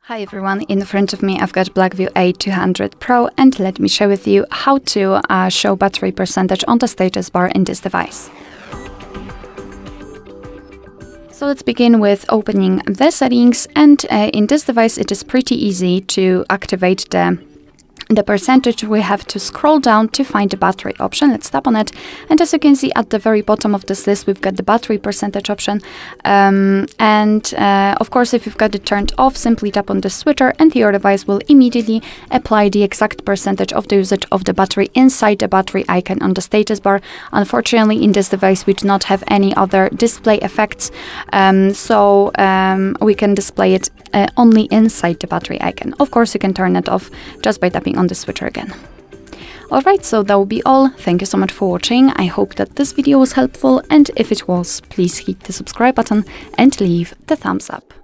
Hi everyone, in front of me I've got Blackview A200 Pro, and let me share with you how to show battery percentage on the status bar in this device. So let's begin with opening the settings, and in this device it is pretty easy to activate the percentage. We have to scroll down to find the battery option. Let's tap on it, and as you can see at the very bottom of this list we've got the battery percentage option, of course if you've got it turned off, simply tap on the switcher and your device will immediately apply the exact percentage of the usage of the battery inside the battery icon on the status bar. Unfortunately in this device we do not have any other display effects, so we can display it only inside the battery icon. Of course you can turn it off just by tapping on the switcher again. Alright, so that will be all. Thank you so much for watching. I hope that this video was helpful, and if it was, please hit the subscribe button and leave the thumbs up.